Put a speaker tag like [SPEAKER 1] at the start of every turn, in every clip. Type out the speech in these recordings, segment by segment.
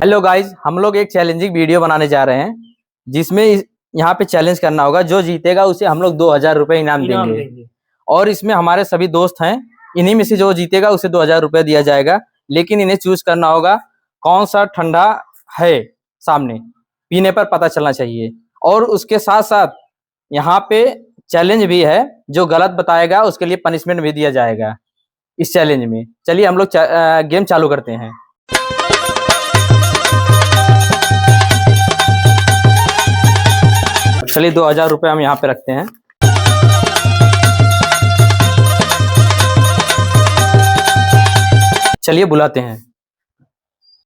[SPEAKER 1] Hello guys, हम लोग एक चैलेंजिंग वीडियो बनाने जा रहे हैं जिसमें यहाँ पे चैलेंज करना होगा। जो जीतेगा उसे हम लोग 2000 रुपये इनाम देंगे। और इसमें हमारे सभी दोस्त हैं, इन्हीं में से जो जीतेगा उसे 2000 रुपये दिया जाएगा। लेकिन इन्हें चूज करना होगा कौन सा ठंडा है, सामने पीने पर पता चलना चाहिए। और उसके साथ साथ यहाँ पे चैलेंज भी है, जो गलत बताएगा उसके लिए पनिशमेंट भी दिया जाएगा इस चैलेंज में। चलिए हम लोग गेम चालू करते हैं। चलिए 2000 रुपये हम यहाँ पे रखते हैं। चलिए बुलाते हैं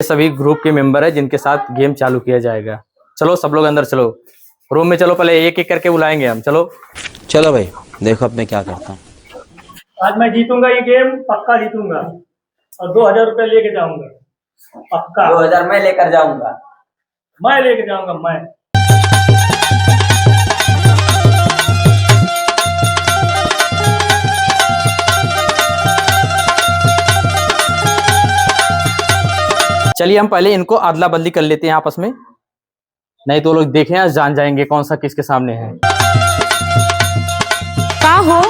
[SPEAKER 1] सभी ग्रुप के मेंबर है जिनके साथ गेम चालू किया जाएगा। चलो सब लोग अंदर चलो, रूम में चलो। पहले एक एक करके बुलाएंगे हम। चलो
[SPEAKER 2] चलो भाई, देखो अब मैं क्या करता हूँ।
[SPEAKER 3] आज मैं जीतूंगा ये गेम, पक्का जीतूंगा और 2000 रुपये लेके जाऊंगा। पक्का
[SPEAKER 1] 2000 मैं लेकर जाऊंगा।
[SPEAKER 3] मैं लेके जाऊंगा मैं।
[SPEAKER 1] चलिए हम पहले इनको अदला बदली कर लेते हैं आपस में, नहीं तो लोग देखें जान जाएंगे कौन सा किसके सामने है।
[SPEAKER 4] का हो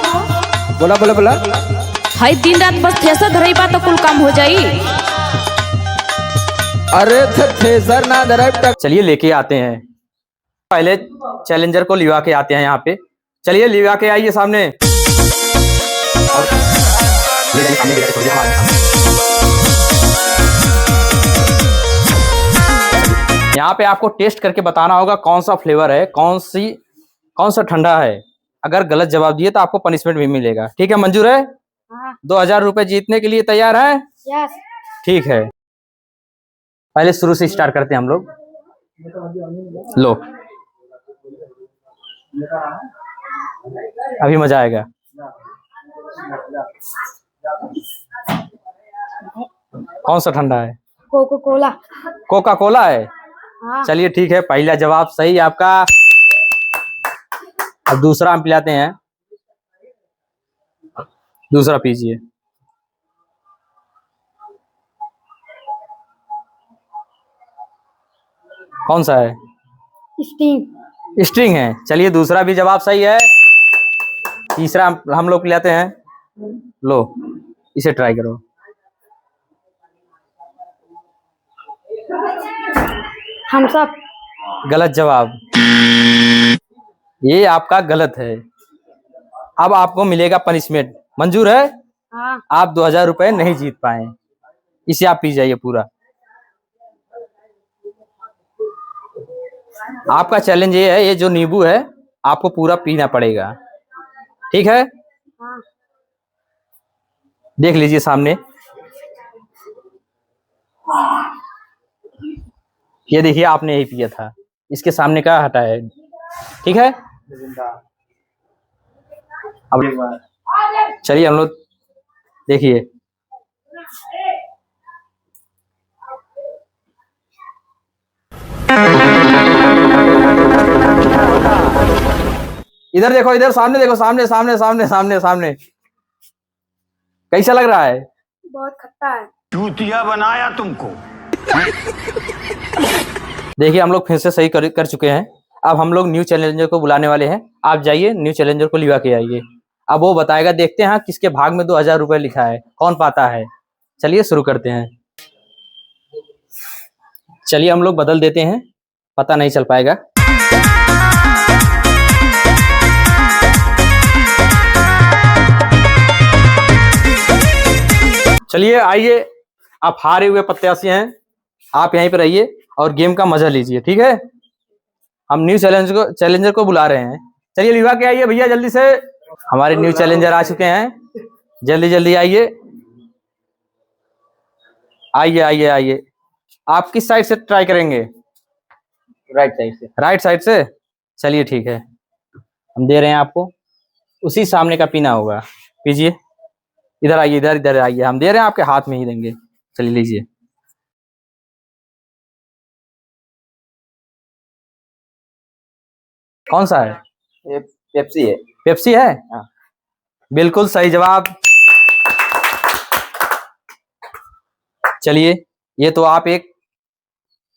[SPEAKER 2] बोला बोला बोला।
[SPEAKER 4] हई दिन रात बस थ्रेसर धरई बा तो कुल काम हो जाई।
[SPEAKER 2] अरे थ्रेसर ना धरब।
[SPEAKER 1] चलिए लेके आते हैं, पहले चैलेंजर को लिवा के आते हैं यहाँ पे। चलिए लिवा के आइए सामने। यहाँ पे आपको टेस्ट करके बताना होगा कौन सा फ्लेवर है, कौन सा ठंडा है। अगर गलत जवाब दिए तो आपको पनिशमेंट भी मिलेगा। ठीक है, मंजूर है?
[SPEAKER 4] हाँ।
[SPEAKER 1] 2000 रुपये जीतने के लिए तैयार है?
[SPEAKER 4] यस।
[SPEAKER 1] ठीक है, पहले शुरू से स्टार्ट करते हैं हम लोग। लो, अभी मजा आएगा। कौन सा ठंडा है?
[SPEAKER 4] Cocoa Cola.
[SPEAKER 1] कोका कोला है?
[SPEAKER 4] हाँ।
[SPEAKER 1] चलिए ठीक है, पहला जवाब सही आपका। अब दूसरा हम पिलाते हैं, दूसरा पीजिए। कौन सा है?
[SPEAKER 4] स्टिंग।
[SPEAKER 1] स्ट्रिंग है। चलिए दूसरा भी जवाब सही है। तीसरा हम लोग पिलाते हैं, लो इसे ट्राई करो।
[SPEAKER 4] हम सब।
[SPEAKER 1] गलत जवाब, ये आपका गलत है। अब आपको मिलेगा पनिशमेंट। मंजूर है?
[SPEAKER 4] हाँ।
[SPEAKER 1] आप 2000 रुपये नहीं जीत पाए, इसे आप पी जाइए पूरा। आपका चैलेंज ये है, ये जो नींबू है आपको पूरा पीना पड़ेगा। ठीक है?
[SPEAKER 4] हाँ।
[SPEAKER 1] देख लीजिए सामने, ये देखिए आपने यही पिया था, इसके सामने का हटा है। ठीक है, अब चलिए हम लोग देखिए। इधर देखो, इधर सामने देखो, सामने सामने सामने सामने सामने। कैसा लग रहा है?
[SPEAKER 4] बहुत खट्टा है।
[SPEAKER 5] चूतिया बनाया तुमको।
[SPEAKER 1] देखिए हम लोग फिर से सही कर चुके हैं। अब हम लोग न्यू चैलेंजर को बुलाने वाले हैं। आप जाइए न्यू चैलेंजर को लिवा के आइए। अब वो बताएगा, देखते हैं किसके भाग में 2000 रुपये लिखा है, कौन पाता है। चलिए शुरू करते हैं। चलिए हम लोग बदल देते हैं, पता नहीं चल पाएगा। चलिए आइए, आप हारे हुए प्रत्याशी हैं, आप यहीं पर रहिए और गेम का मजा लीजिए। ठीक है, हम न्यू चैलेंजर को बुला रहे हैं। चलिए लिवा के आइए भैया जल्दी से। हमारे न्यू चैलेंजर आ चुके हैं, जल्दी जल्दी आइए। आइए आइए आइए। आप किस साइड से ट्राई करेंगे? राइट साइड से। राइट साइड से? चलिए ठीक है, हम दे रहे हैं आपको। उसी सामने का पीना होगा, पीजिए। इधर आइए, इधर इधर आइए, हम दे रहे हैं आपके हाथ में ही देंगे। चलिए लीजिए। कौन सा है?
[SPEAKER 6] ये पेप्सी है।
[SPEAKER 1] पेप्सी है?
[SPEAKER 6] हाँ।
[SPEAKER 1] बिल्कुल सही जवाब। चलिए, ये तो आप एक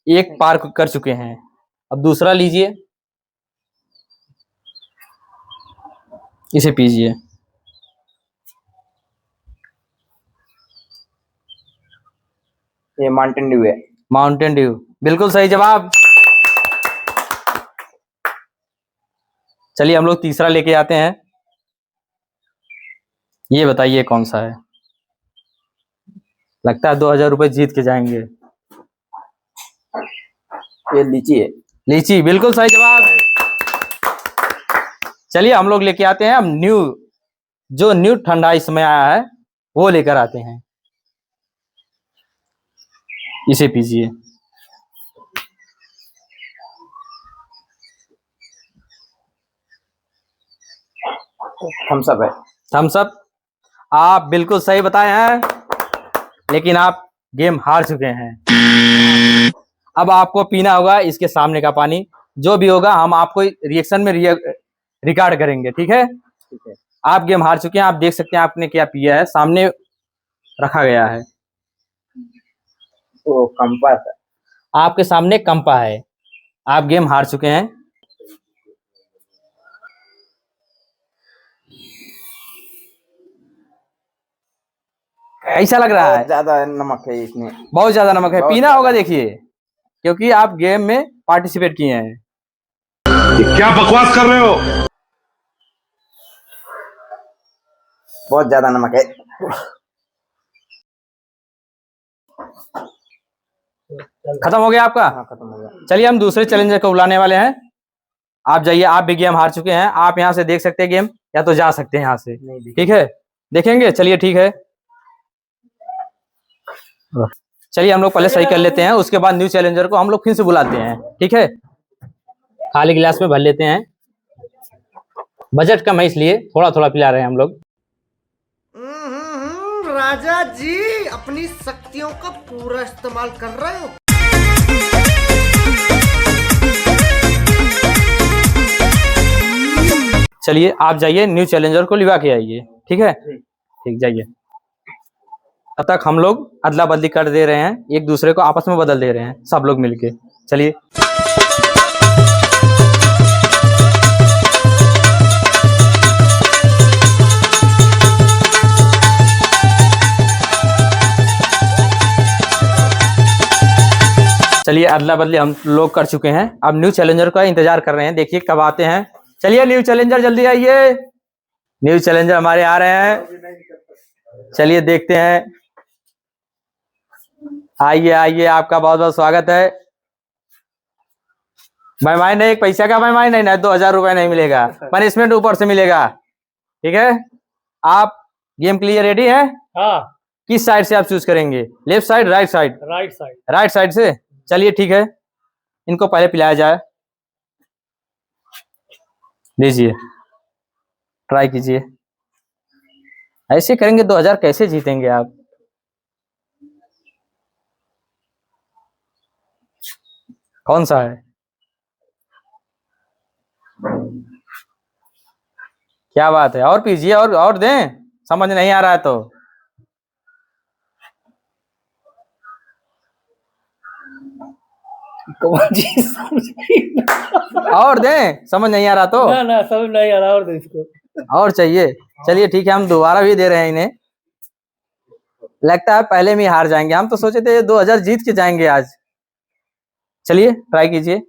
[SPEAKER 1] एक पार कर चुके हैं। अब दूसरा लीजिए, इसे पीजिए।
[SPEAKER 6] ये माउंटेन ड्यू है।
[SPEAKER 1] माउंटेन ड्यू, बिल्कुल सही जवाब। चलिए हम लोग तीसरा लेके आते हैं। ये बताइए कौन सा है। लगता है 2000 रुपए जीत के जाएंगे।
[SPEAKER 6] ये लीची है।
[SPEAKER 1] लीची, बिल्कुल सही जवाब। चलिए हम लोग लेके आते हैं हम जो न्यू ठंडा इस समय आया है वो लेकर आते हैं। इसे पीजिए।
[SPEAKER 6] थम्स अप है।
[SPEAKER 1] थम्स अप, आप बिल्कुल सही बताए हैं, लेकिन आप गेम हार चुके हैं। अब आपको पीना होगा इसके सामने का पानी। जो भी होगा हम आपको रिएक्शन में रिकॉर्ड करेंगे, ठीक है?
[SPEAKER 6] ठीक है।
[SPEAKER 1] आप गेम हार चुके हैं। आप देख सकते हैं आपने क्या पिया है, सामने रखा गया है।
[SPEAKER 6] तो कंपास है।
[SPEAKER 1] आपके सामने कंपा है। आप गेम हार चुके हैं। ऐसा लग रहा
[SPEAKER 6] बहुत
[SPEAKER 1] है,
[SPEAKER 6] ज्यादा नमक है इसमें।
[SPEAKER 1] बहुत ज्यादा नमक है।
[SPEAKER 6] बहुत
[SPEAKER 1] पीना होगा देखिए, क्योंकि आप गेम में पार्टिसिपेट किए हैं।
[SPEAKER 5] क्या बकवास कर रहे हो?
[SPEAKER 6] बहुत ज्यादा नमक है।
[SPEAKER 1] खत्म हो गया आपका?
[SPEAKER 6] हाँ, खत्म हो गया।
[SPEAKER 1] चलिए हम दूसरे चैलेंजर को बुलाने वाले हैं। आप जाइए, आप भी गेम हार चुके हैं। आप यहाँ से देख सकते हैं गेम, या तो जा सकते हैं यहाँ से।
[SPEAKER 6] नहीं दिख-
[SPEAKER 1] ठीक है, देखेंगे? चलिए ठीक है। चलिए हम लोग पहले सही कर लेते हैं, उसके बाद न्यू चैलेंजर को हम लोग फिर से बुलाते हैं। ठीक है, खाली गिलास में भर लेते हैं। बजट कम है इसलिए थोड़ा थोड़ा पिला रहे हैं हम लोग।
[SPEAKER 7] राजा जी अपनी शक्तियों का पूरा इस्तेमाल कर रहे हो।
[SPEAKER 1] चलिए आप जाइए, न्यू चैलेंजर को लिवा के आइए। ठीक है, ठीक, जाइए। तब तक हम लोग अदला बदली कर दे रहे हैं, एक दूसरे को आपस में बदल दे रहे हैं सब लोग मिलके। चलिए चलिए अदला बदली हम लोग कर चुके हैं। अब न्यू चैलेंजर का इंतजार कर रहे हैं, देखिए कब आते हैं। चलिए न्यू चैलेंजर जल्दी आइए। न्यू चैलेंजर हमारे आ रहे हैं। चलिए देखते हैं। आइए आइए, आपका बहुत बहुत स्वागत है। मेहमान नहीं, एक पैसा का मेहमान नहीं, 2000 रुपए नहीं मिलेगा, पनिशमेंट ऊपर से मिलेगा। ठीक है, आप गेम के लिए रेडी है?
[SPEAKER 3] हाँ,
[SPEAKER 1] किस साइड से आप चूज करेंगे, left side right side?
[SPEAKER 3] Right side.
[SPEAKER 1] Right side से। चलिए ठीक है, इनको पहले पिलाया जाए। लीजिए, ट्राई कीजिए। ऐसे करेंगे 2000 कैसे जीतेंगे आप? कौन सा है? क्या बात है, और पीजिए, और दें, समझ नहीं आ रहा है तो। और दें, समझ नहीं आ रहा तो।
[SPEAKER 3] ना समझ नहीं आ रहा, और दे इसको।
[SPEAKER 1] और चाहिए? चलिए ठीक है, हम दोबारा भी दे रहे हैं इन्हें। लगता है पहले में ही हार जाएंगे, हम तो सोचे थे 2000 जीत के जाएंगे आज। चलिए ट्राई कीजिए।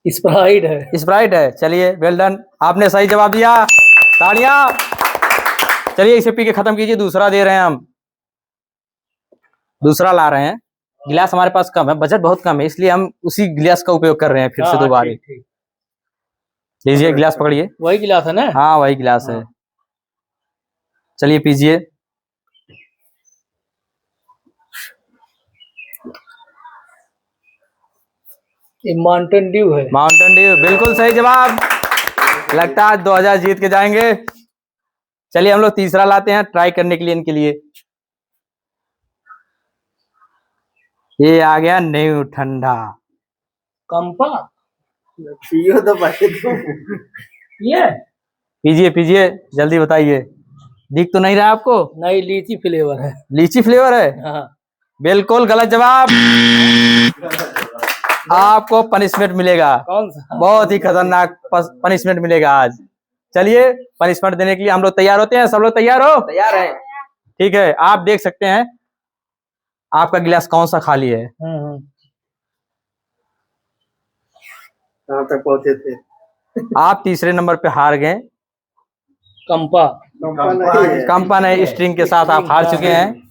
[SPEAKER 3] स्प्राइट है।
[SPEAKER 1] स्प्राइट है, चलिए वेल डन, आपने सही जवाब दिया, तालियां। चलिए इसे पी के खत्म कीजिए। दूसरा दे रहे हैं हम, दूसरा ला रहे हैं। गिलास हमारे पास कम है, बजट बहुत कम है, इसलिए हम उसी गिलास का उपयोग कर रहे हैं फिर से दोबारा। लीजिए गिलास पकड़िए।
[SPEAKER 3] वही गिलास है ना?
[SPEAKER 1] हाँ वही गिलास है। चलिए पीजिए।
[SPEAKER 3] ये माउंटेन ड्यू है।
[SPEAKER 1] माउंटेन ड्यू, बिल्कुल सही जवाब। लगता है 2000 जीत के जाएंगे। चलिए हम लोग तीसरा लाते हैं ट्राई करने के लिए इनके लिए। ये आ गया न्यू ठंडा।
[SPEAKER 3] कंपा।
[SPEAKER 6] पियो तो बचे तुम।
[SPEAKER 3] ये
[SPEAKER 1] पीजिए पीजिए, जल्दी बताइए। दिख तो नहीं रहा आपको?
[SPEAKER 3] नई लीची फ्लेवर है।
[SPEAKER 1] लीची फ्लेवर है?
[SPEAKER 3] हाँ।
[SPEAKER 1] बिल्कुल गलत जवाब। आपको पनिशमेंट मिलेगा,
[SPEAKER 3] कौन सा?
[SPEAKER 1] बहुत ही खतरनाक पनिशमेंट मिलेगा आज। चलिए पनिशमेंट देने के लिए हम लोग तैयार होते हैं। सब लोग तैयार हो?
[SPEAKER 6] तैयार है।
[SPEAKER 1] ठीक है, आप देख सकते हैं आपका गिलास कौन सा खाली है।
[SPEAKER 6] कहाँ तक पहुंचे थे?
[SPEAKER 1] आप तीसरे नंबर पे हार गए।
[SPEAKER 3] कंपा।
[SPEAKER 1] कंपन है स्ट्रिंग के साथ आप हार चुके हैं।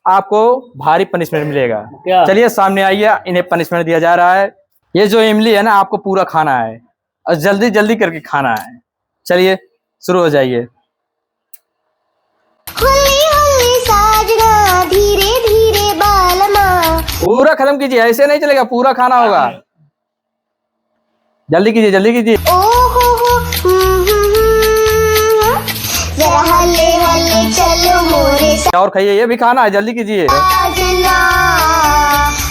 [SPEAKER 1] आपको भारी पनिशमेंट मिलेगा।
[SPEAKER 3] क्या?
[SPEAKER 1] चलिए सामने आइए, इन्हें पनिशमेंट दिया जा रहा है। ये जो इमली है ना, आपको पूरा खाना है और जल्दी जल्दी करके खाना है। चलिए शुरू हो जाइए।
[SPEAKER 8] धीरे धीरे बालमा।
[SPEAKER 1] पूरा खत्म कीजिए, ऐसे नहीं चलेगा, पूरा खाना होगा। जल्दी कीजिए, जल्दी कीजिए।
[SPEAKER 8] ओ हो जरा हल्ले हल्ले चलो मोरे
[SPEAKER 1] और खाइए, ये भी खाना है, जल्दी कीजिए।
[SPEAKER 8] साजना,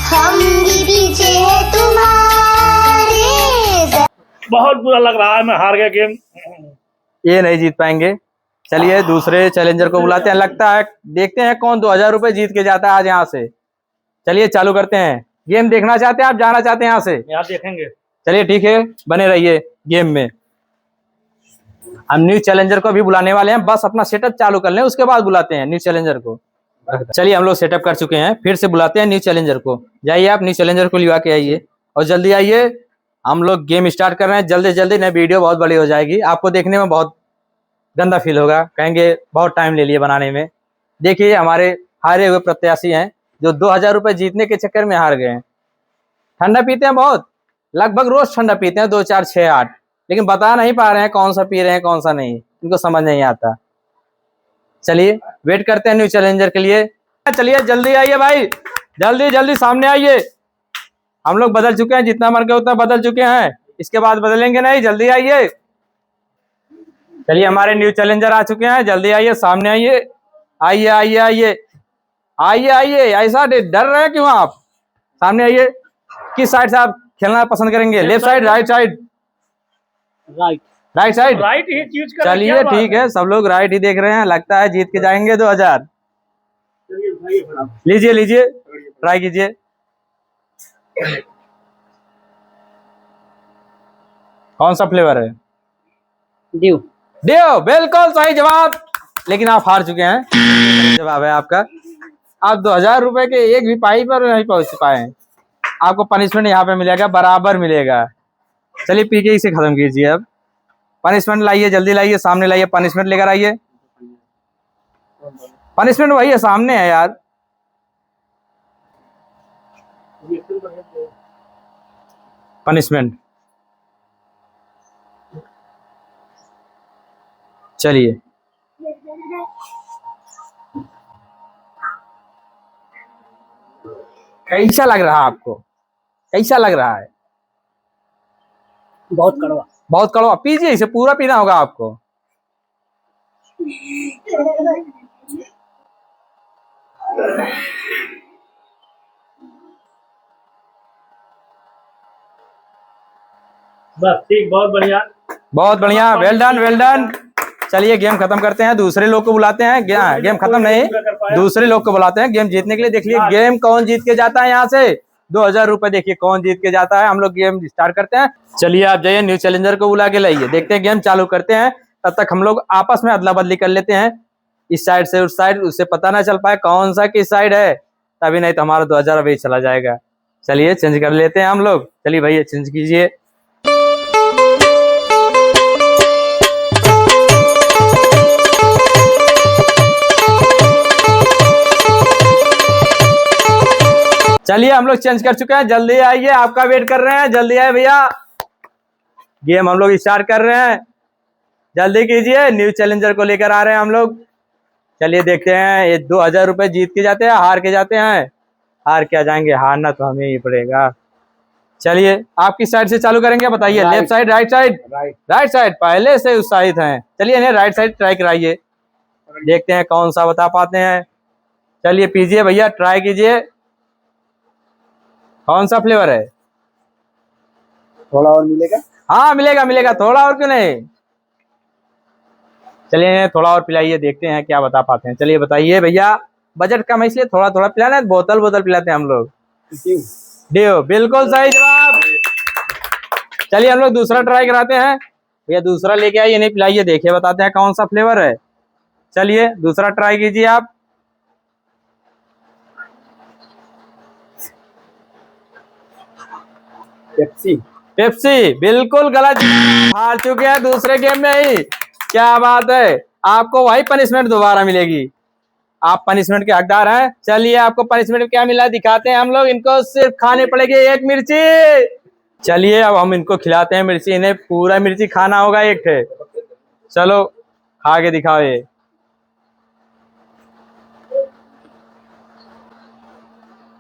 [SPEAKER 8] हम भी पीछे है तुम्हारे।
[SPEAKER 3] बहुत बुरा लग रहा है, मैं हार गया गेम।
[SPEAKER 1] ये नहीं जीत पाएंगे। चलिए दूसरे चैलेंजर को बुलाते हैं। लगता है देखते हैं कौन 2000 रुपए जीत के जाता है आज यहाँ से। चलिए चालू करते हैं। गेम देखना चाहते हैं आप, जाना चाहते हैं यहाँ से?
[SPEAKER 3] यहाँ देखेंगे।
[SPEAKER 1] चलिए ठीक है, बने रहिए गेम में। हम न्यू चैलेंजर को भी बुलाने वाले हैं, बस अपना सेटअप चालू कर लें, उसके बाद बुलाते हैं न्यू चैलेंजर को। चलिए हम लोग सेटअप कर चुके हैं, फिर से बुलाते हैं न्यू चैलेंजर को। जाइए आप न्यू चैलेंजर को लिवा के आइए और जल्दी आइए। हम लोग गेम स्टार्ट कर रहे हैं, जल्दी जल्दी, नहीं वीडियो बहुत बड़ी हो जाएगी, आपको देखने में बहुत गंदा फील होगा, कहेंगे बहुत टाइम ले लिए बनाने में। देखिए हमारे हारे हुए प्रत्याशी हैं जो 2000 रुपए जीतने के चक्कर में हार गए हैं। ठंडा पीते हैं बहुत, लगभग रोज ठंडा पीते हैं, 2 4 6 8, लेकिन बता नहीं पा रहे हैं कौन सा पी रहे हैं कौन सा नहीं, इनको समझ नहीं आता। चलिए वेट करते हैं न्यू चैलेंजर के लिए। चलिए जल्दी आइए भाई, जल्दी जल्दी सामने आइए। हम लोग बदल चुके हैं, जितना मर गए उतना बदल चुके हैं, इसके बाद बदलेंगे नहीं, जल्दी आइए। चलिए हमारे न्यू चैलेंजर आ चुके हैं, जल्दी आइए, सामने आइए, आइए आइए आइए आइए आइए। ऐसा डर रहे हैं क्यों आप? सामने आइए। किस साइड से आप खेलना पसंद करेंगे? Left side, right side? Right side.
[SPEAKER 3] Right ही चूज कर।
[SPEAKER 1] चलिए ठीक है, सब लोग राइट ही देख रहे हैं, लगता है जीत के जाएंगे 2000। लीजिए लीजिए, ट्राई कीजिए। कौन सा फ्लेवर है?
[SPEAKER 3] ड्यू।
[SPEAKER 1] ड्यू, बिल्कुल सही जवाब, लेकिन आप हार चुके हैं। जवाब है आपका। आप 2000 रुपए के एक भी पाई पर नहीं पहुंच पाए। आपको पनिशमेंट यहाँ पे मिलेगा, बराबर मिलेगा। चलिए पी के इसे खत्म कीजिए। अब पनिशमेंट लाइए, जल्दी लाइए, सामने लाइए, पनिशमेंट लेकर आइए। पनिशमेंट वही है, सामने है यार। पनिशमेंट चलिए। कैसा लग रहा है आपको? कैसा लग रहा है?
[SPEAKER 3] बहुत कड़वा।
[SPEAKER 1] बहुत कड़वा। पीजिए, इसे पूरा पीना होगा आपको।
[SPEAKER 3] बस ठीक, बहुत बढ़िया,
[SPEAKER 1] बहुत बढ़िया, वेल डन वेल डन। चलिए गेम खत्म करते हैं, दूसरे लोग को बुलाते हैं। गेम खत्म नहीं, दूसरे लोग को बुलाते हैं गेम जीतने के लिए। देखिए गेम कौन जीत के जाता है यहाँ से 2000 रुपए, देखिए कौन जीत के जाता है। हम लोग गेम स्टार्ट करते हैं। चलिए आप जाइए, न्यू चैलेंजर को बुला के लाइए, देखते हैं, गेम चालू करते हैं। तब तक हम लोग आपस में अदला बदली कर लेते हैं, इस साइड से उस साइड, उससे पता ना चल पाए कौन सा किस साइड है, तभी नहीं तो हमारा 2000 अभी चला जाएगा। चलिए चेंज कर लेते हैं हम लोग। चलिए भैया चेंज कीजिए। चलिए हम लोग चेंज कर चुके हैं, जल्दी आइए, आपका वेट कर रहे हैं, जल्दी आए भैया। गेम हम लोग स्टार्ट कर रहे हैं, जल्दी कीजिए। न्यू चैलेंजर को लेकर आ रहे हैं हम लोग। चलिए देखते हैं, ये 2000 रुपए जीत के जाते हैं, हार के जाते हैं। हार क्या जाएंगे, हारना तो हमें ही पड़ेगा। चलिए आप किस साइड से चालू करेंगे बताइए? Left side, right side? Right side, पहले से उत्साहित हैं। चलिए इन्हें राइट साइड ट्राई कराइए, देखते हैं कौन सा बता पाते हैं। चलिए पीजिए भैया, ट्राई कीजिए। कौन सा फ्लेवर है?
[SPEAKER 6] थोड़ा और मिलेगा?
[SPEAKER 1] हाँ मिलेगा मिलेगा, थोड़ा और क्यों नहीं। चलिए थोड़ा और पिलाइए, देखते हैं क्या बता पाते हैं। चलिए बताइए भैया, बजट कम है इसलिए थोड़ा थोड़ा पिलाना है, बोतल बोतल पिलाते हैं हम लोग। डियो बिल्कुल सही जवाब। चलिए हम लोग दूसरा ट्राई कराते हैं। भैया दूसरा लेके आइए, नहीं पिलाइए, देखिए बताते हैं कौन सा फ्लेवर है। चलिए दूसरा ट्राई कीजिए आप।
[SPEAKER 6] पेप्सी।
[SPEAKER 1] पेप्सी बिल्कुल गलत, हार चुके हैं दूसरे गेम में ही। क्या बात है, आपको वही पनिशमेंट दोबारा मिलेगी, आप पनिशमेंट के हकदार हैं। चलिए आपको पनिशमेंट क्या मिला दिखाते हैं हम लोग। इनको सिर्फ खाने पड़ेगी एक मिर्ची। चलिए अब हम इनको खिलाते हैं मिर्ची, इन्हें पूरा मिर्ची खाना होगा एक थे। चलो खा के दिखाओ ये।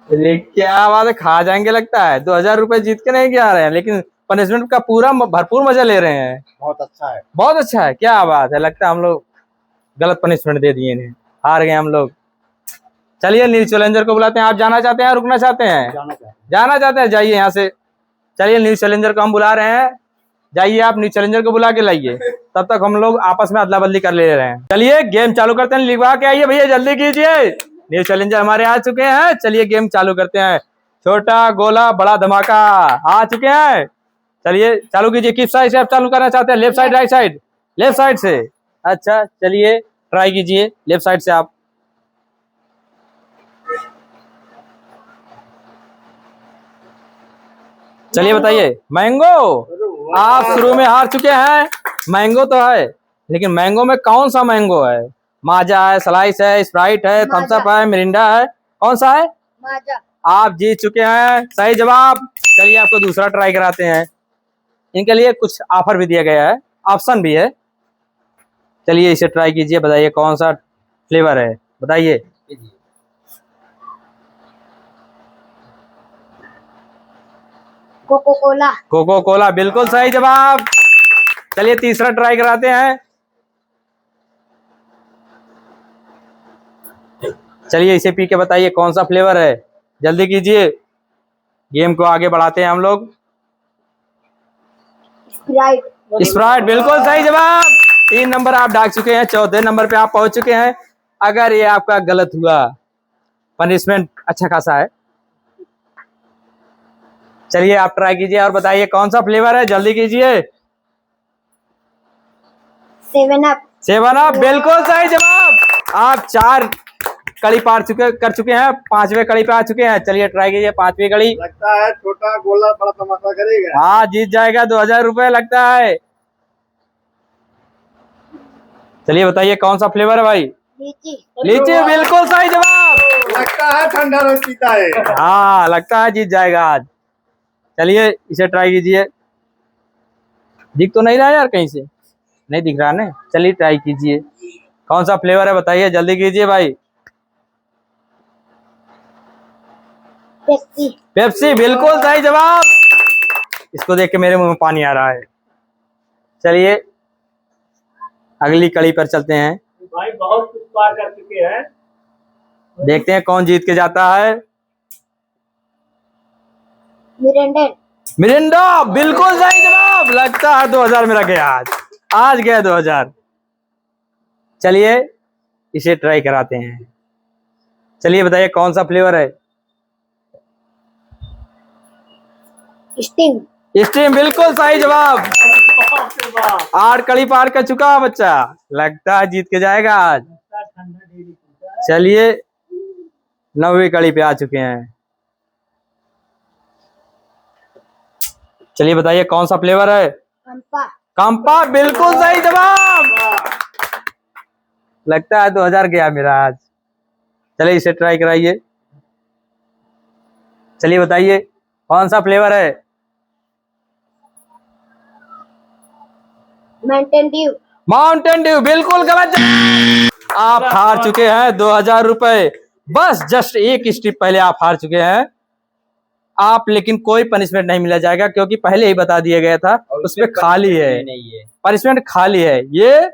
[SPEAKER 1] क्या बात है, खा जाएंगे लगता है। 2000 रुपए जीत के नहीं आ रहे हैं, लेकिन पनिशमेंट का पूरा भरपूर मजा ले रहे हैं।
[SPEAKER 6] बहुत अच्छा है,
[SPEAKER 1] बहुत अच्छा है। क्या बात है, लगता है हम लोग गलत पनिशमेंट दे दिए इन्हें, हार गए हम लोग। चलिए न्यू चैलेंजर को बुलाते हैं। आप जाना चाहते हैं, रुकना चाहते हैं? जाना चाहते हैं, जाइए यहाँ से। चलिए न्यू चैलेंजर को हम बुला रहे हैं, जाइए आप न्यू चैलेंजर को बुला के लाइए। तब तक हम लोग आपस में अदला बदली कर ले रहे हैं। चलिए गेम चालू करते हैं, लिखवा के आइए भैया, जल्दी कीजिए। न्यू चैलेंजर हमारे आ चुके हैं। चलिए गेम चालू करते हैं। छोटा गोला बड़ा धमाका आ चुके हैं। चलिए चालू कीजिए। किस साइड से आप चालू करना चाहते हैं, left side right side? Left side से। अच्छा चलिए ट्राई कीजिए लेफ्ट साइड से आप। चलिए बताइए। मैंगो, आप शुरू में हार चुके हैं। मैंगो तो है, लेकिन मैंगो में कौन सा मैंगो है? माजा है, स्लाइस है, स्प्राइट है, थम्स अप है, मिरिंडा है, कौन सा है?
[SPEAKER 8] माजा।
[SPEAKER 1] आप जीत चुके हैं, सही जवाब। चलिए आपको दूसरा ट्राई कराते हैं। इनके लिए कुछ ऑफर भी दिया गया है, ऑप्शन भी है। चलिए इसे ट्राई कीजिए, बताइए कौन सा फ्लेवर है, बताइए।
[SPEAKER 8] Cocoa Cola.
[SPEAKER 1] कोको कोला बिल्कुल सही जवाब। चलिए तीसरा ट्राई कराते हैं। चलिए इसे पी के बताइए कौन सा फ्लेवर है, जल्दी कीजिए। गेम को आगे बढ़ाते हैं हम लोग।
[SPEAKER 8] स्प्राइट।
[SPEAKER 1] स्प्राइट बिल्कुल सही जवाब। 3 नंबर आप डाक चुके हैं, चौथे नंबर पे आप पहुंच चुके हैं। अगर ये आपका गलत हुआ, पनिशमेंट अच्छा खासा है। चलिए आप ट्राई कीजिए और बताइए कौन सा फ्लेवर है, जल्दी कीजिए।
[SPEAKER 8] 7 अप।
[SPEAKER 1] 7 अप बिल्कुल सही जवाब। आप 4 कड़ी पार कर चुके हैं, 5वें कड़ी पे आ चुके हैं। चलिए ट्राई कीजिए 5वीं कड़ी।
[SPEAKER 6] लगता है छोटा गोला बड़ा धमाका करेगा।
[SPEAKER 1] हाँ जीत जाएगा 2000 रुपए लगता है। चलिए बताइए कौन सा फ्लेवर है भाई?
[SPEAKER 8] लीची।
[SPEAKER 1] लीची बिल्कुल सही जवाब।
[SPEAKER 6] लगता है ठंडा रोज पीता है।
[SPEAKER 1] हाँ लगता है जीत जाएगा आज। चलिए इसे ट्राई कीजिए। दिख तो नहीं रहा यार, कहीं से नहीं दिख रहा ना। चलिए ट्राई कीजिए, कौन सा फ्लेवर है बताइए, जल्दी कीजिए भाई।
[SPEAKER 8] पेप्सी।
[SPEAKER 1] पेप्सी बिल्कुल सही जवाब। इसको देख के मेरे मुंह में पानी आ रहा है। चलिए अगली कड़ी पर चलते हैं।
[SPEAKER 3] भाई बहुत कुछ पार कर चुके हैं,
[SPEAKER 1] देखते हैं कौन जीत के जाता है।
[SPEAKER 8] मिरिंडा।
[SPEAKER 1] मिरिंडा बिल्कुल सही जवाब। लगता है 2000 मेरा गया आज गया 2000। चलिए इसे ट्राई कराते हैं। चलिए बताइए कौन सा फ्लेवर है?
[SPEAKER 8] स्टिंग।
[SPEAKER 1] स्टीम बिल्कुल सही जवाब। 8 कड़ी पार कर चुका बच्चा, लगता है जीत के जाएगा आज। चलिए 9वीं कड़ी पे आ चुके हैं। चलिए बताइए कौन सा फ्लेवर है?
[SPEAKER 8] कंपा।
[SPEAKER 1] कंपा बिल्कुल सही जवाब। लगता है 2000 गया मेरा आज। चलिए इसे ट्राई कराइए। चलिए बताइए कौन सा फ्लेवर है?
[SPEAKER 8] Mountain Dew.
[SPEAKER 1] माउंटेन ड्यू बिल्कुल गलत जवाब। आप हार चुके हैं 2000 रुपए। बस जस्ट एक स्टेप पहले आप हार चुके हैं आप, लेकिन कोई पनिशमेंट नहीं मिला जाएगा क्योंकि पहले ही बता दिया गया था। उसमें खाली है, पनिशमेंट खाली है। ये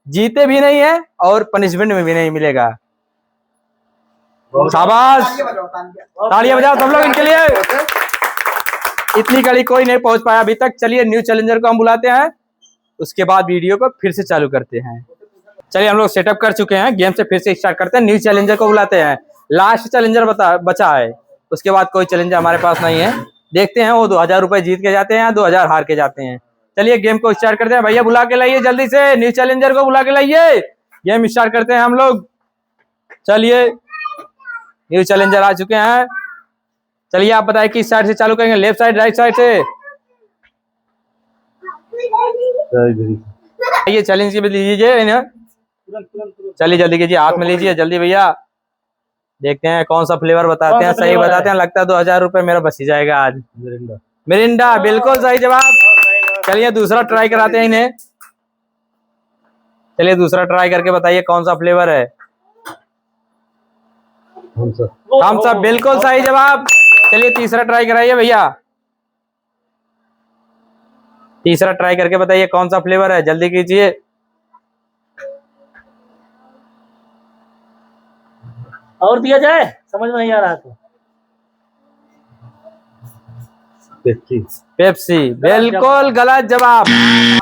[SPEAKER 1] जीते भी नहीं है और पनिशमेंट में भी नहीं मिलेगा। शाबाश, तालियां बजाओ सब लोग इनके लिए। इतनी कड़ी कोई नहीं पहुंच पाया अभी तक। चलिए न्यू चैलेंजर को हम बुलाते हैं, उसके बाद वीडियो को फिर से चालू करते हैं। चलिए हम लोग सेटअप कर चुके हैं, गेम से फिर से स्टार्ट करते हैं। न्यू चैलेंजर को बुलाते हैं, लास्ट चैलेंजर बचा है, उसके बाद कोई चैलेंजर हमारे पास नहीं है। देखते हैं वो 2000 रुपए जीत के जाते हैं या 2000 हार के जाते हैं। चलिए गेम को स्टार्ट करते हैं। भैया बुला के लाइए जल्दी से, न्यू चैलेंजर को बुला के लाइए, गेम स्टार्ट करते हैं हम लोग। चलिए न्यू चैलेंजर आ चुके हैं। चलिए आप बताइए किस साइड से चालू करेंगे, लेफ्ट साइड राइट साइड से? ये चैलेंज के लीजिए इन्हें, चलिए जल्दी कीजिए, हाथ में लीजिए जल्दी भैया। देखते हैं कौन सा फ्लेवर बताते हैं, सही बताते हैं। लगता है 2000 रुपए मेरा बच ही जाएगा आज। मिरिंडा बिल्कुल सही जवाब। चलिए दूसरा ट्राई कराते हैं इन्हें। चलिए दूसरा ट्राई करके बताइए कौन सा फ्लेवर है। थम्स अप बिल्कुल सही जवाब। चलिए तीसरा ट्राई कराइए भैया, तीसरा ट्राई करके बताइए कौन सा फ्लेवर है, जल्दी कीजिए।
[SPEAKER 3] और दिया जाए, समझ में नहीं आ रहा तो।
[SPEAKER 1] पेप्सी बिल्कुल गलत जवाब।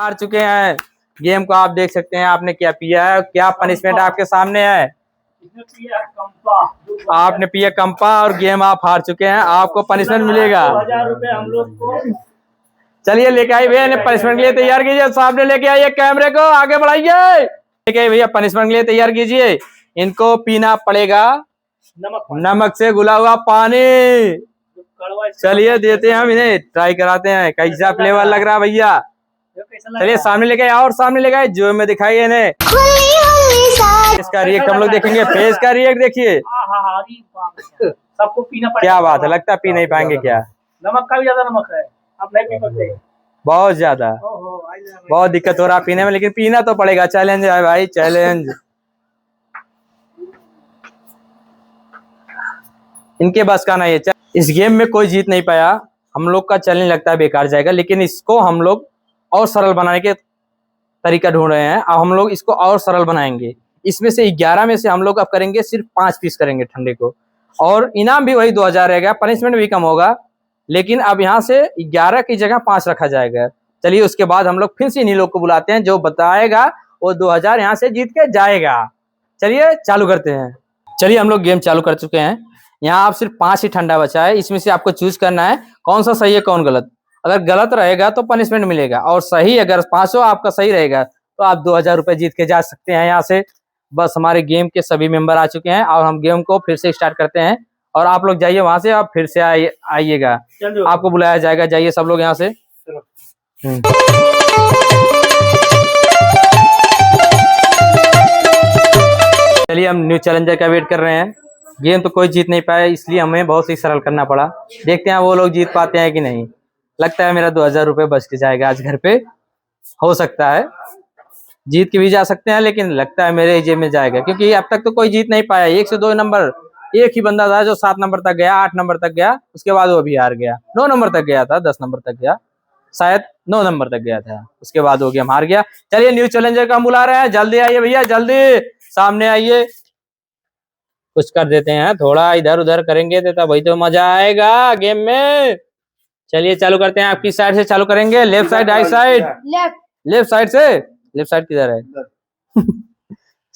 [SPEAKER 1] हार चुके हैं गेम को, आप देख सकते हैं आपने क्या पिया है, क्या पनिशमेंट आपके सामने है। आपने पिया कंपा और गेम आप हार चुके हैं, आपको पनिशमेंट मिलेगा
[SPEAKER 3] 2000 रुपए हम लोग को।
[SPEAKER 1] चलिए लेके आइए भैया, पनिशमेंट के लिए तैयार कीजिए, सामने लेके आइए, कैमरे को आगे बढ़ाइए। लेके आइए भैया, पनिशमेंट के लिए तैयार कीजिए। इनको पीना पड़ेगा नमक से घुला हुआ पानी। चलिए देते हैं हम इन्हें, ट्राई कराते हैं कैसा फ्लेवर लग रहा है भैया। चलिए सामने लेके आए, और सामने लेके आए, जो में दिखाइए इन्हें। इसका रिएक्ट हम लोग देखेंगे, फेस का रिएक्ट देखिए।
[SPEAKER 3] सबको पीना पड़ेगा।
[SPEAKER 1] क्या बात है, लगता है पी नहीं पाएंगे क्या?
[SPEAKER 3] नमक का भी ज्यादा नमक है, आप नहीं पी सकते।
[SPEAKER 1] बहुत ज्यादा, बहुत दिक्कत हो रहा है पीने में, लेकिन पीना तो पड़ेगा। चैलेंज है भाई, चैलेंज। इनके बस का नहीं है। इस गेम में कोई जीत नहीं पाया, हम लोग का चैलेंज लगता है बेकार जाएगा, लेकिन इसको हम लोग और सरल बनाने के तरीका ढूंढ रहे हैं। अब हम लोग इसको और सरल बनाएंगे। इसमें से 11 में से हम लोग अब करेंगे सिर्फ 5 पीस करेंगे ठंडे को, और इनाम भी वही 2000 रहेगा, पनिशमेंट भी कम होगा, लेकिन अब यहाँ से 11 की जगह 5 रखा जाएगा। चलिए उसके बाद हम लोग फिर से इन्हीं लोग को बुलाते हैं, जो बताएगा वो 2000 यहाँ से जीत के जाएगा। चलिए चालू करते हैं। चलिए हम लोग गेम चालू कर चुके हैं। यहाँ आप सिर्फ 5 ही ठंडा बचा है, इसमें से आपको चूज करना है कौन सा सही है कौन गलत। अगर गलत रहेगा तो पनिशमेंट मिलेगा, और सही अगर 500 आपका सही रहेगा तो आप 2000 रुपए जीत के जा सकते हैं यहाँ से। बस हमारे गेम के सभी मेंबर आ चुके हैं, और हम गेम को फिर से स्टार्ट करते हैं। और आप लोग जाइए वहां से, आप फिर से आइएगा, आपको बुलाया जाएगा। जाइए सब लोग यहाँ से। चलिए हम न्यू चैलेंजर का वेट कर रहे हैं। गेम तो कोई जीत नहीं पाया, इसलिए हमें बहुत ही सरल करना पड़ा। देखते हैं वो लोग जीत पाते हैं कि नहीं। लगता है मेरा 2000 रुपए बच के जाएगा आज घर पे, हो सकता है जीत के भी जा सकते हैं, लेकिन लगता है मेरे जेब में जाएगा, क्योंकि अब तक तो कोई जीत नहीं पाया। 1 से 2 नंबर, एक ही बंदा था जो 7 नंबर तक गया, 8 नंबर तक गया, उसके बाद वो भी हार गया। 9 नंबर तक गया था, 10 नंबर तक गया, शायद 9 नंबर तक गया था, उसके बाद वो गेम हार गया। चलिए न्यू चैलेंजर का हम बुला रहे हैं, जल्दी आइए भैया, जल्दी सामने आइए। कुछ कर देते हैं, थोड़ा इधर उधर करेंगे तो वही तो मजा आएगा गेम में। चलिए चालू करते हैं। आप किस साइड से चालू करेंगे, left side right side? Left side से। लेफ्ट साइड किधर है?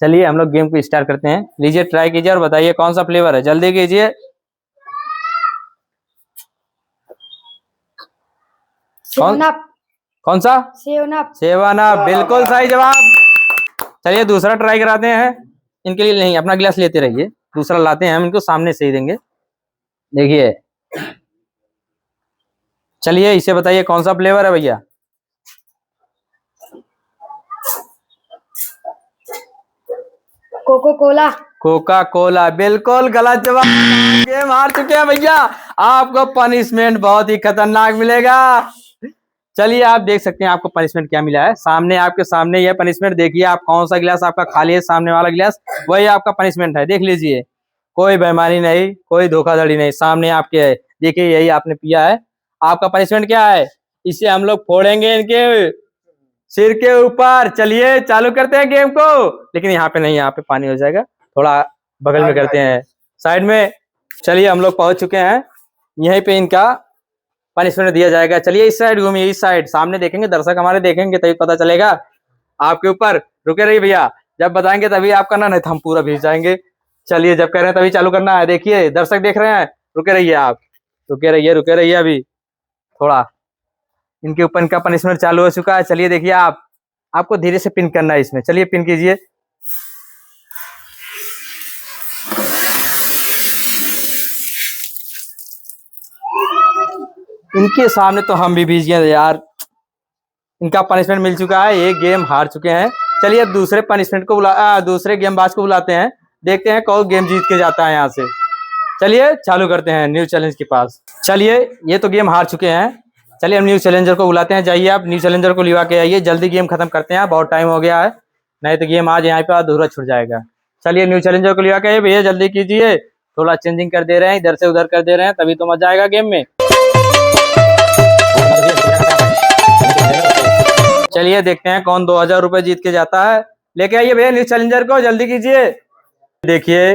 [SPEAKER 1] चलिए हम लोग गेम को स्टार्ट करते हैं। लीजिए ट्राई कीजिए और बताइए कौन सा फ्लेवर है, जल्दी कीजिए। कौन सा? 7 अप बिल्कुल सही जवाब। चलिए दूसरा ट्राई कराते हैं। इनके लिए नहीं, अपना गिलास लेते रहिए, दूसरा लाते हैं हम, इनको सामने से ही देंगे। देखिए चलिए इसे बताइए कौन सा फ्लेवर है भैया?
[SPEAKER 8] Cocoa Cola.
[SPEAKER 1] कोका कोला बिल्कुल गलत जवाब। गेम हार चुके हैं भैया, आपको पनिशमेंट बहुत ही खतरनाक मिलेगा। चलिए आप देख सकते हैं आपको पनिशमेंट क्या मिला है। सामने आपके सामने यह पनिशमेंट देखिए, आप कौन सा गिलास आपका खाली है, सामने वाला गिलास वही आपका पनिशमेंट है। देख लीजिए, कोई बेईमानी नहीं, कोई धोखाधड़ी नहीं, सामने आपके है। देखिए यही आपने पिया है, आपका पनिशमेंट क्या है? इसे हम लोग फोड़ेंगे इनके सिर के ऊपर। चलिए चालू करते हैं गेम को, लेकिन यहाँ पे नहीं, यहाँ पे पानी हो जाएगा, थोड़ा बगल में करते हैं, साइड में। चलिए हम लोग पहुंच चुके हैं, यहीं पे इनका पनिशमेंट दिया जाएगा। चलिए इस साइड घूमिए, इस साइड, सामने देखेंगे, दर्शक हमारे देखेंगे तभी पता चलेगा आपके ऊपर। रुके रहिए भैया, जब बताएंगे तभी आप करना, नहीं तो हम पूरा भेज जाएंगे। चलिए जब कह रहे हैं तभी चालू करना है। देखिए दर्शक देख रहे हैं, रुके रहिए आप, रुके रहिए अभी थोड़ा। इनके ऊपर इनका पनिशमेंट चालू हो चुका है। चलिए देखिए आपको धीरे से पिन करना है इसमें। चलिए पिन कीजिए। इनके सामने तो हम भी भीज गए यार। इनका पनिशमेंट मिल चुका है, ये गेम हार चुके हैं। चलिए अब दूसरे पनिशमेंट को दूसरे गेम बाज को बुलाते हैं, देखते हैं कौन गेम जीत के जाता है यहाँ से। चलिए चालू करते हैं न्यू चैलेंज के पास। चलिए ये तो गेम हार चुके हैं। चलिए हम न्यू चैलेंजर को बुलाते हैं। जाइए आप न्यू चैलेंजर को लिवा के आइए, जल्दी गेम खत्म करते हैं, बहुत टाइम हो गया है, नहीं तो गेम आज यहाँ पे अधूरा छूट जाएगा। चलिए न्यू चैलेंजर को लिवा के आइए। भैया जल्दी कीजिए, थोड़ा चेंजिंग कर दे रहे हैं, इधर से उधर कर दे रहे हैं, तभी तो मजा आएगा गेम में। चलिए देखते हैं कौन 2000 रुपए जीत के जाता है। लेके आइए भैया न्यू चैलेंजर को, जल्दी कीजिए। देखिए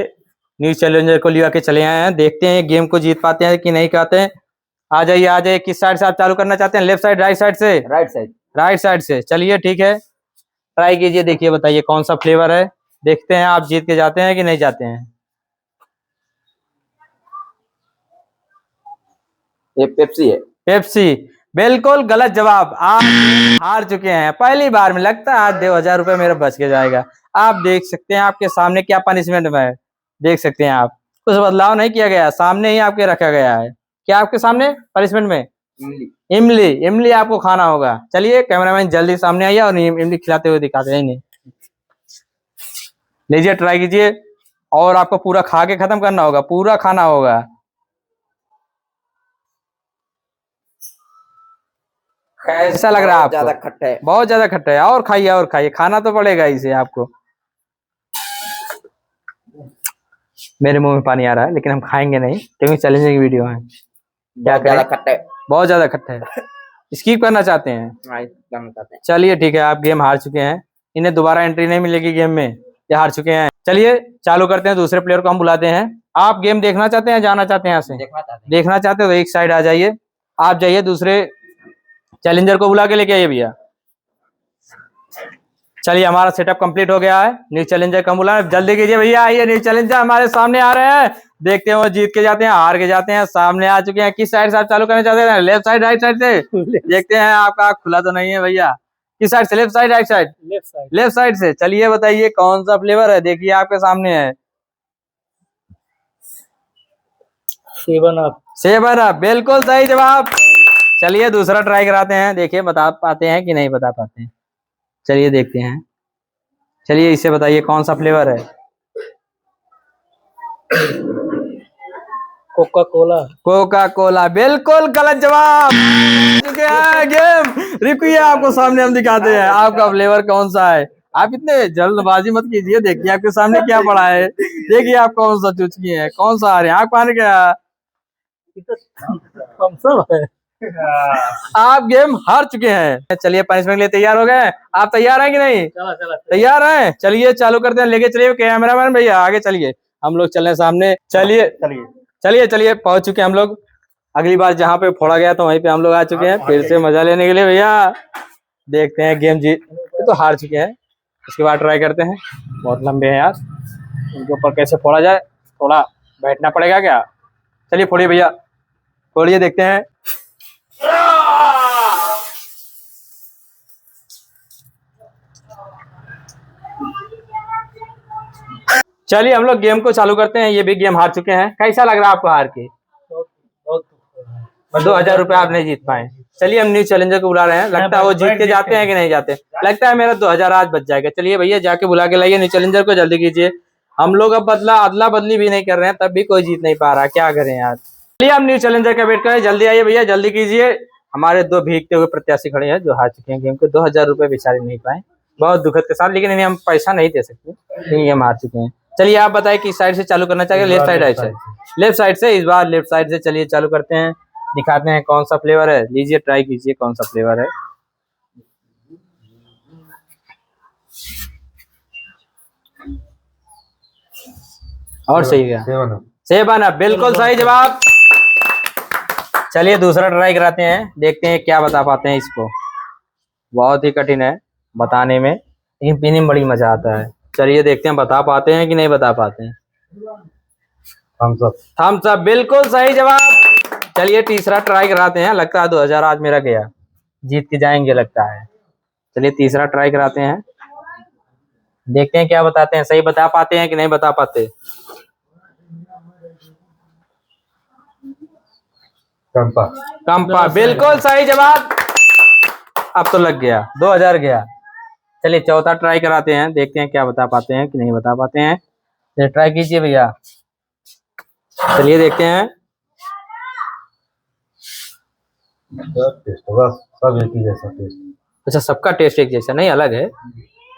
[SPEAKER 1] न्यू चैलेंजर को लिवा के चले आए हैं, देखते हैं गेम को जीत पाते हैं कि नहीं पाते हैं। आ जाइए। किस साइड से आप चालू करना चाहते हैं, लेफ्ट साइड राइट साइड से? राइट साइड से। चलिए ठीक है, ट्राई कीजिए। देखिए बताइए कौन सा फ्लेवर है, देखते हैं आप जीत के जाते हैं कि नहीं जाते हैं।
[SPEAKER 2] ये पेप्सी है।
[SPEAKER 1] पेप्सी, बिल्कुल गलत जवाब। आप हार चुके हैं पहली बार में। लगता है आज 2000 रुपए मेरा बच के जाएगा। आप देख सकते हैं आपके सामने क्या पनिशमेंट है, देख सकते हैं आप, कुछ बदलाव नहीं किया गया, सामने ही आपके रखा गया है। क्या आपके सामने पनिशमेंट में? इमली आपको खाना होगा। चलिए कैमरामैन जल्दी सामने आइए और इमली खिलाते हुए दिखाते हैं। नहीं लीजिए, ट्राई कीजिए, और आपको पूरा खा के खत्म करना होगा, पूरा खाना होगा। कैसा लग रहा है आपको?
[SPEAKER 2] ज्यादा खट्टा है,
[SPEAKER 1] बहुत ज्यादा खट्टा है। और खाइए, खाना तो पड़ेगा इसे आपको। मेरे मुंह में पानी आ रहा है, लेकिन हम खाएंगे नहीं क्योंकि चैलेंजिंग वीडियो है। क्या करें,
[SPEAKER 2] खट्टा है,
[SPEAKER 1] बहुत ज्यादा खट्टा है। स्किप करना चाहते हैं? चलिए ठीक है, आप गेम हार चुके हैं, इन्हें दोबारा एंट्री नहीं मिलेगी गेम में, ये हार चुके हैं। चलिए चालू करते हैं, दूसरे प्लेयर को हम बुलाते हैं। आप गेम देखना चाहते हैं, जाना चाहते हैं यहाँ से? देखना चाहते हो तो एक साइड आ जाइए। आप जाइए, दूसरे चैलेंजर को बुला के लेके आइए भैया। चलिए हमारा सेटअप कंप्लीट हो गया है। न्यू चैलेंजर का बुला, जल्दी कीजिए भैया, आइए। न्यू चैलेंजर हमारे सामने आ रहे हैं, देखते हैं वो जीत के जाते हैं हार के जाते हैं। सामने आ चुके हैं। किस साइड से आप चालू करना चाहते हैं, लेफ्ट साइड राइट साइड से? देखते हैं, आपका खुला तो नहीं है भैया। किस साइड से, left side right side? Left side से। चलिए बताइए कौन सा फ्लेवर है, देखिए आपके सामने है।
[SPEAKER 3] 7 अप।
[SPEAKER 1] 7 अप, बिल्कुल सही जवाब। चलिए दूसरा ट्राई कराते हैं, देखिए बता पाते हैं कि नहीं बता पाते हैं। चलिए देखते हैं। चलिए इसे बताइए कौन सा फ्लेवर है। कोका कोला, बिल्कुल गलत जवाब। चुके हैं गेम। रुकिए, आपको सामने हम दिखाते हैं आपका फ्लेवर कौन सा है। आप इतने जल्दबाजी मत कीजिए, देखिए आपके सामने क्या पड़ा है। देखिए आप कौन सा चूज किए हैं, कौन सा आ रहे हैं। आप पाने क्या,
[SPEAKER 3] हम सब है।
[SPEAKER 1] आप गेम हार चुके हैं। चलिए पनिशमेंट के लिए तैयार हो गए? आप तैयार हैं कि नहीं?
[SPEAKER 3] चला
[SPEAKER 1] तैयार हैं? चलिए चालू करते हैं, लेके चलिए कैमरामैन भैया, आगे चलिए, हम लोग चल रहे हैं सामने। चलिए पहुंच चुके हैं हम लोग। अगली बार जहाँ पे फोड़ा गया तो वहीं पे हम लोग आ चुके हैं, फिर से मजा लेने के लिए भैया। देखते हैं गेम जीत तो हार चुके हैं, उसके बाद ट्राई करते हैं। बहुत लंबे हैं यार, इनके ऊपर कैसे फोड़ा जाए, थोड़ा बैठना पड़ेगा क्या। चलिए फोड़िए भैया, फोड़िए, देखते हैं। चलिए हम लोग गेम को चालू करते हैं। ये भी गेम हार चुके हैं। कैसा लग रहा है आपको हार के? 2000 रुपए आप नहीं जीत पाए। चलिए हम न्यू चैलेंजर को बुला रहे हैं, लगता है वो जीत के जाते हैं कि नहीं जाते। लगता है मेरा 2000 आज बच जाएगा। चलिए भैया जाके बुला के लाइए न्यू चैलेंजर को, जल्दी कीजिए। हम लोग अब अदला बदली भी नहीं कर रहे हैं, तब भी कोई जीत नहीं पा रहा, क्या करें यार। चलिए हम न्यू चैलेंजर का वेट करें, जल्दी आइए भैया, जल्दी कीजिए। हमारे 2 भीगते हुए प्रत्याशी खड़े हैं जो हार चुके हैं गेम को, 2000 रुपए बेचारे नहीं पाए, बहुत दुखद के साथ, लेकिन इन्हें हम पैसा नहीं दे सकते क्योंकि गेम हार चुके हैं। चलिए आप बताइए किस साइड से चालू करना चाहिए, left side right side? Left side से। इस बार लेफ्ट साइड से। चलिए चालू करते हैं, दिखाते हैं कौन सा फ्लेवर है। लीजिए ट्राई कीजिए कौन सा फ्लेवर है। और सही है 7 अप, बिल्कुल सही जवाब। चलिए दूसरा ट्राई कराते हैं, देखते हैं क्या बता पाते हैं इसको। बहुत ही कठिन है बताने में, लेकिन पीने में बड़ी मजा आता है। चलिए देखते हैं बता पाते हैं कि नहीं बता पाते हैं। थम्स अप बिल्कुल सही जवाब। चलिए तीसरा ट्राई कराते हैं, लगता है 2000 आज मेरा गया, जीत के जाएंगे लगता है। चलिए तीसरा ट्राई कराते हैं, देखते हैं क्या बताते हैं, सही बता पाते हैं कि नहीं बता पाते। कंपा बिल्कुल सही जवाब। अब तो लग गया, 2000 गया। चलिए चौथा ट्राई कराते हैं, देखते हैं क्या बता पाते हैं कि नहीं बता पाते हैं। चलिए ट्राई कीजिए भैया। चलिए देखते हैं।
[SPEAKER 6] सब एक ही जैसा टेस्ट।
[SPEAKER 1] अच्छा सबका टेस्ट एक जैसा नहीं, अलग है,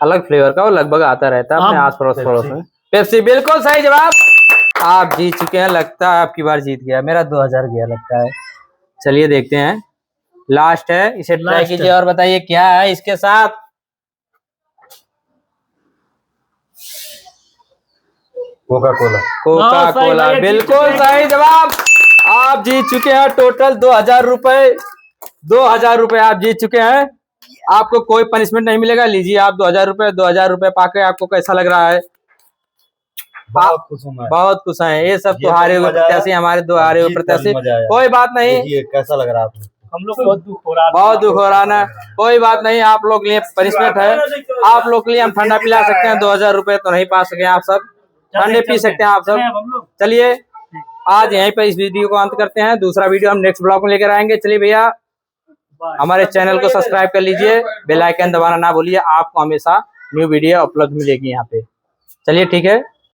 [SPEAKER 1] अलग फ्लेवर का, वो लगभग आता रहता है अपने आस पड़ोस में। पेप्सी बिल्कुल सही जवाब। आप जीत चुके हैं, लगता है आपकी बार जीत गया, मेरा 2000 गया लगता है। चलिए देखते हैं, लास्ट है, इसे ट्राई कीजिए और बताइए क्या है इसके साथ।
[SPEAKER 6] कोका
[SPEAKER 3] कोला
[SPEAKER 1] बिल्कुल सही जवाब। आप जीत चुके हैं टोटल 2000 रुपए। 2000 रुपए आप जीत चुके हैं। आपको कोई पनिशमेंट नहीं मिलेगा, लीजिए आप 2000 रुपए। 2000 रुपए पाके आपको कैसा लग रहा है?
[SPEAKER 6] बहुत खुश हूँ मैं।
[SPEAKER 1] बहुत खुश हैं। ये सब तो हारे हुए प्रत्याशी, हमारे 2 हारे हुए प्रत्याशी। कोई बात नहीं,
[SPEAKER 6] कैसा लग रहा है आपको?
[SPEAKER 3] हम लोग बहुत दुख हो रहा है,
[SPEAKER 1] बहुत दुख हो रहा ना, कोई बात नहीं। आप लोग के लिए पनिशमेंट है, आप लोग के लिए हम ठंडा पिला सकते हैं। 2000 रुपए तो नहीं पा सके, आप सब ठंडे पी सकते हैं आप सब। चलिए आज यहीं पे इस वीडियो को अंत करते हैं, दूसरा वीडियो हम नेक्स्ट ब्लॉग में लेकर आएंगे। चलिए भैया हमारे चैनल को सब्सक्राइब कर लीजिए, बेल आइकन दबाना ना भूलिए, आपको हमेशा न्यू वीडियो उपलब्ध मिलेगी यहाँ पे। चलिए ठीक है।